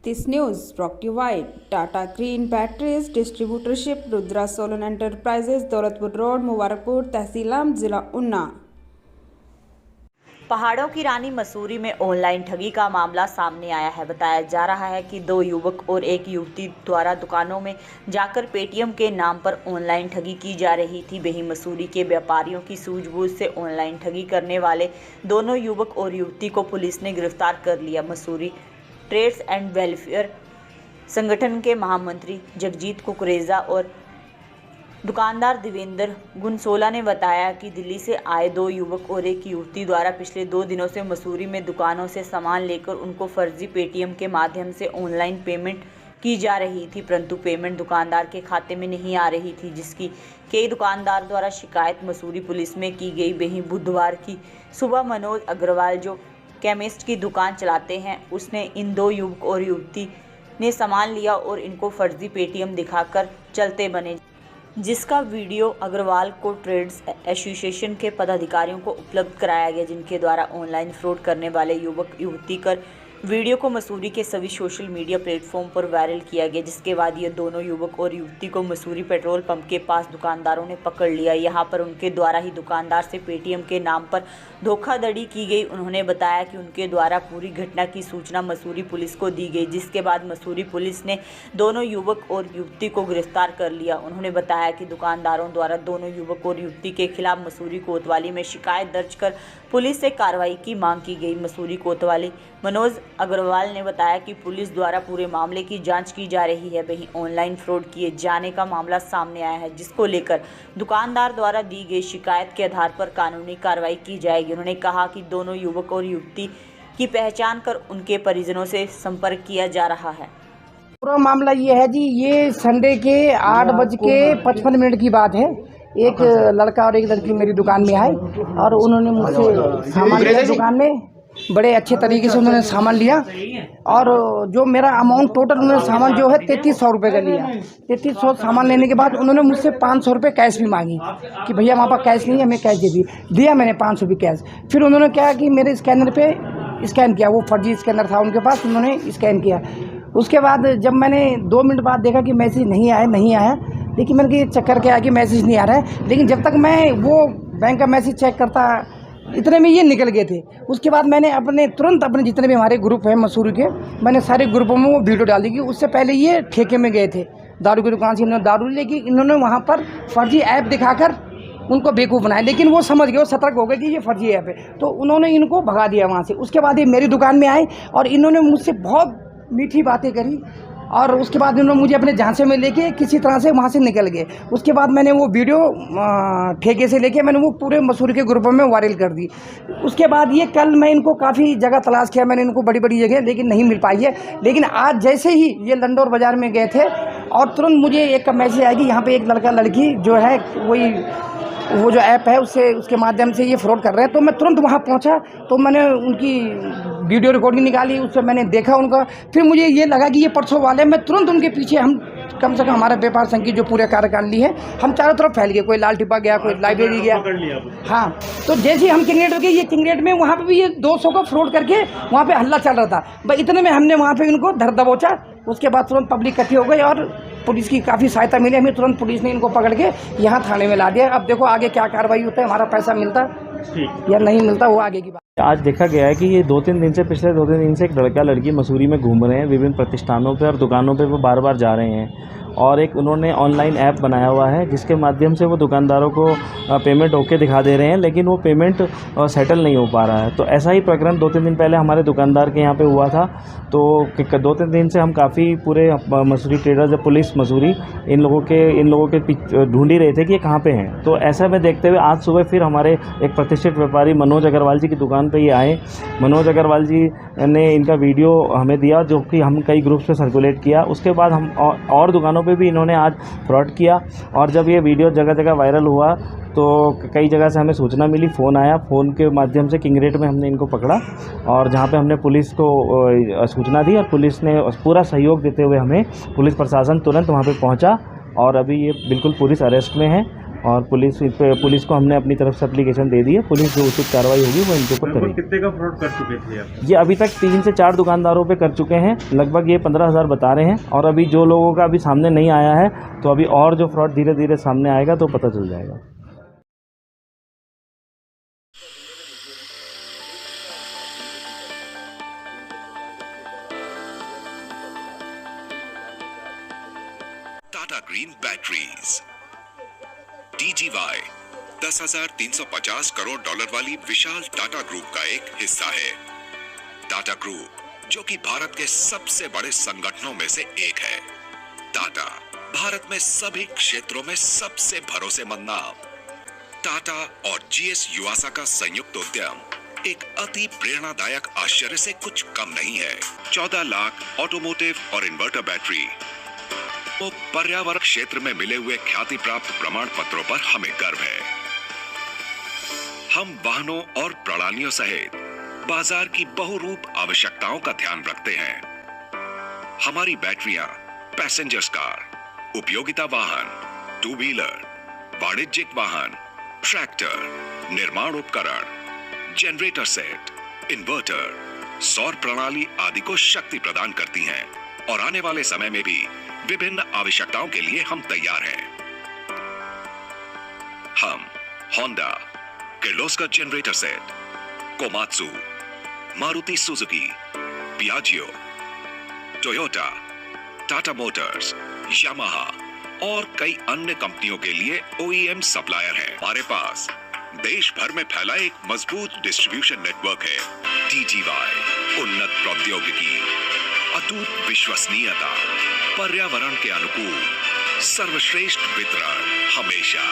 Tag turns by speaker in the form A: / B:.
A: This news brought to you by Tata Green Batteries Distributorship, Rudra Solar Enterprises, Daulatpur road, Mubarakpur, tehsil आम, जिला उन्ना।
B: पहाड़ों की रानी मसूरी में ऑनलाइन ठगी का मामला सामने आया है। बताया जा रहा है कि दो युवक और एक युवती द्वारा दुकानों में जाकर पेटीएम के नाम पर ऑनलाइन ठगी की जा रही थी। वहीं मसूरी के व्यापारियों की सूझबूझ से ऑनलाइन ठगी करने वाले दोनों युवक और युवती को पुलिस ने गिरफ्तार कर लिया। मसूरी ट्रेड्स एंड वेलफेयर संगठन के महामंत्री जगजीत कुकरेजा और दुकानदार देवेंद्र गुनसोला ने बताया कि दिल्ली से आए दो युवक और एक युवती द्वारा पिछले 2 दिनों से मसूरी में दुकानों से सामान लेकर उनको फर्जी पेटीएम के माध्यम से ऑनलाइन पेमेंट की जा रही थी, परंतु पेमेंट दुकानदार के खाते में नहीं आ रही थी, जिसकी कई दुकानदार द्वारा शिकायत मसूरी पुलिस में की गई। वहीं बुधवार की सुबह मनोज अग्रवाल, जो केमिस्ट की दुकान चलाते हैं, उसने इन दो युवक और युवती ने सामान लिया और इनको फर्जी पेटीएम दिखाकर चलते बने, जिसका वीडियो अग्रवाल को ट्रेड्स एसोसिएशन के पदाधिकारियों को उपलब्ध कराया गया, जिनके द्वारा ऑनलाइन फ्रॉड करने वाले युवक युवती कर वीडियो को मसूरी के सभी सोशल मीडिया प्लेटफॉर्म पर वायरल किया गया। जिसके बाद ये दोनों युवक और युवती को मसूरी पेट्रोल पंप के पास दुकानदारों ने पकड़ लिया। यहाँ पर उनके द्वारा ही दुकानदार से पेटीएम के नाम पर धोखाधड़ी की गई। उन्होंने बताया कि उनके द्वारा पूरी घटना की सूचना मसूरी पुलिस को दी गई, जिसके बाद मसूरी पुलिस ने दोनों युवक और युवती को गिरफ्तार कर लिया। उन्होंने बताया कि दुकानदारों द्वारा दोनों युवक और युवती के खिलाफ मसूरी कोतवाली में शिकायत दर्ज कर पुलिस से कार्रवाई की मांग की गई। मसूरी कोतवाली मनोज अग्रवाल ने बताया कि पुलिस द्वारा पूरे मामले की जांच की जा रही है। वहीं ऑनलाइन फ्रॉड किए जाने का मामला सामने आया है, जिसको लेकर दुकानदार द्वारा दी गई शिकायत के आधार पर कानूनी कार्रवाई की जाएगी। उन्होंने कहा कि दोनों युवक और युवती की पहचान कर उनके परिजनों से संपर्क किया जा रहा है।
C: पूरा मामला ये है जी, ये संडे के 8:55 की बात है। एक लड़का और एक लड़की मेरी दुकान में आए और उन्होंने मुझसे सामान लिया। दुकान में बड़े अच्छे तरीके से उन्होंने सामान लिया और जो मेरा अमाउंट टोटल उन्होंने सामान जो है 3300 रुपये का लिया। 3300 सामान लेने के बाद उन्होंने मुझसे 500 रुपये कैश भी मांगी कि भैया हमारे पास कैश नहीं है, हमें कैश दे दिया मैंने 500 भी कैश। फिर उन्होंने क्या कि मेरे स्कैनर पे स्कैन किया, वो फर्जी स्कैनर था उनके पास, उन्होंने स्कैन किया। उसके बाद जब मैंने 2 मिनट बाद देखा कि मैसेज नहीं आया, लेकिन मैंने कि चक्कर क्या है कि मैसेज नहीं आ रहा है। लेकिन जब तक मैं वो बैंक का मैसेज चेक करता, इतने में ये निकल गए थे। उसके बाद मैंने तुरंत अपने जितने भी हमारे ग्रुप हैं मसूरी के, मैंने सारे ग्रुपों में वो वीडियो डाल दी कि उससे पहले ये ठेके में गए थे दारू की दुकान से, इन्होंने दारू लेके इन्होंने वहाँ पर फर्जी ऐप दिखाकर उनको बेवकूफ़ बनाया। लेकिन वो समझ गए, वो सतर्क हो गए कि ये फर्जी ऐप है, तो उन्होंने इनको भगा दिया वहाँ से। उसके बाद ये मेरी दुकान में आए और इन्होंने मुझसे बहुत मीठी बातें करी और उसके बाद इन्होंने मुझे अपने झांसे में लेके किसी तरह से वहाँ से निकल गए। उसके बाद मैंने वो वीडियो ठेके से लेके मैंने वो पूरे मसूरी के ग्रुपों में वायरल कर दी। उसके बाद ये कल मैं इनको काफ़ी जगह तलाश किया, मैंने इनको बड़ी बड़ी जगह, लेकिन नहीं मिल पाई है। लेकिन आज जैसे ही ये लंडौर बाज़ार में गए थे और तुरंत मुझे एक मैसेज आया कि यहाँ पर एक लड़का लड़की जो है वही वो जो ऐप है उसके माध्यम से ये फ्रॉड कर रहे हैं। तो मैं तुरंत वहाँ पहुँचा, तो मैंने उनकी वीडियो रिकॉर्डिंग निकाली, उससे मैंने देखा उनका। फिर मुझे ये लगा कि ये परसों वाले, मैं तुरंत उनके पीछे, हम कम से कम हमारे व्यापार संघ की जो पूरे कार्यकारिणी है, हम चारों तरफ फैल गए। कोई लाल टिब्बा गया, कोई लाइब्रेरी गया। हाँ, तो जैसे ही हम किंगरेट गए, ये किंगरेट में वहाँ पे भी ये 200 का फ्रॉड करके वहाँ पे हल्ला चल रहा था। भाई इतने में हमने वहाँ पे इनको धर दबोचा। उसके बाद तुरंत पब्लिक इकट्ठी हो गई और पुलिस की काफ़ी सहायता मिली हमें। तुरंत पुलिस ने इनको पकड़ के यहाँ थाने में ला दिया। अब देखो आगे क्या कार्रवाई होता है, हमारा पैसा मिलता या नहीं मिलता, वो आगे की बात।
D: आज देखा गया है कि ये पिछले 2-3 दिन से एक लड़का लड़की मसूरी में घूम रहे हैं, विभिन्न प्रतिष्ठानों पे और दुकानों पे वो बार बार जा रहे हैं और एक उन्होंने ऑनलाइन ऐप बनाया हुआ है, जिसके माध्यम से वो दुकानदारों को पेमेंट ओके दिखा दे रहे हैं, लेकिन वो पेमेंट सेटल नहीं हो पा रहा है। तो ऐसा ही प्रकरण 2-3 दिन पहले हमारे दुकानदार के यहाँ पे हुआ था। तो 2-3 दिन से हम काफ़ी पूरे मसूरी ट्रेडर्स, पुलिस मसूरी इन लोगों के ढूंढ ही रहे थे कि ये कहाँ पे हैं। तो ऐसा में देखते हुए आज सुबह फिर हमारे एक प्रतिष्ठित व्यापारी मनोज अग्रवाल जी की दुकान पे ये आए। मनोज अग्रवाल जी ने इनका वीडियो हमें दिया, जो कि हम कई ग्रुप्स पे सर्कुलेट किया। उसके बाद हम और दुकानों पे भी इन्होंने आज फ्रॉड किया और जब ये वीडियो जगह जगह वायरल हुआ तो कई जगह से हमें सूचना मिली, फ़ोन आया। फ़ोन के माध्यम से किंगरेट में हमने इनको पकड़ा और जहाँ पे हमने पुलिस को सूचना दी और पुलिस ने पूरा सहयोग देते हुए हमें पुलिस प्रशासन तुरंत वहाँ पे पहुँचा और अभी ये बिल्कुल पुलिस अरेस्ट में है और पुलिस को हमने अपनी तरफ से एप्लीकेशन दे दी है। पुलिस जो उचित कार्रवाई होगी वो इनके ऊपर करेगी।
E: कितने का फ्रॉड कर चुके थे आप?
D: ये अभी तक 3 से 4 दुकानदारों पे कर चुके हैं, लगभग ये 15,000 बता रहे हैं। और अभी जो लोगों का अभी सामने नहीं आया है, तो अभी और जो फ्रॉड धीरे धीरे सामने आएगा तो पता चल जाएगा।
F: Tata green batteries DGY 10,350 crore dollar वाली विशाल टाटा ग्रुप का एक हिस्सा है। टाटा ग्रुप जो कि भारत के सबसे बड़े संगठनों में से एक है। टाटा भारत में सभी क्षेत्रों में सबसे भरोसेमंद नाम। टाटा और GS युवासा का संयुक्त उद्यम एक अति प्रेरणादायक आश्चर्य से कुछ कम नहीं है। 14 लाख ऑटोमोटिव और इन्वर्टर बैटरी तो पर्यावरण क्षेत्र में मिले हुए ख्याति प्राप्त प्रमाण पत्रों पर हमें गर्व है। हम वाहनों और प्रणालियों सहित बाजार की बहुरूप आवश्यकताओं का ध्यान रखते हैं। हमारी बैटरियां पैसेंजर्स कार, उपयोगिता वाहन, 2 व्हीलर, वाणिज्यिक वाहन, ट्रैक्टर, निर्माण उपकरण, जनरेटर सेट, इन्वर्टर, सौर प्रणाली आदि को शक्ति प्रदान करती हैं और आने वाले समय में भी विभिन्न आवश्यकताओं के लिए हम तैयार हैं। हम Honda, Kirloskar generator set, Komatsu, Maruti Suzuki, Piaggio, Toyota, Tata Motors, Yamaha और कई अन्य कंपनियों के लिए OEM सप्लायर हैं। हमारे पास देश भर में फैला एक मजबूत डिस्ट्रीब्यूशन नेटवर्क है। DGY उन्नत प्रौद्योगिकी, अटूट विश्वसनीयता, पर्यावरण के अनुकूल, सर्वश्रेष्ठ वितरण हमेशा।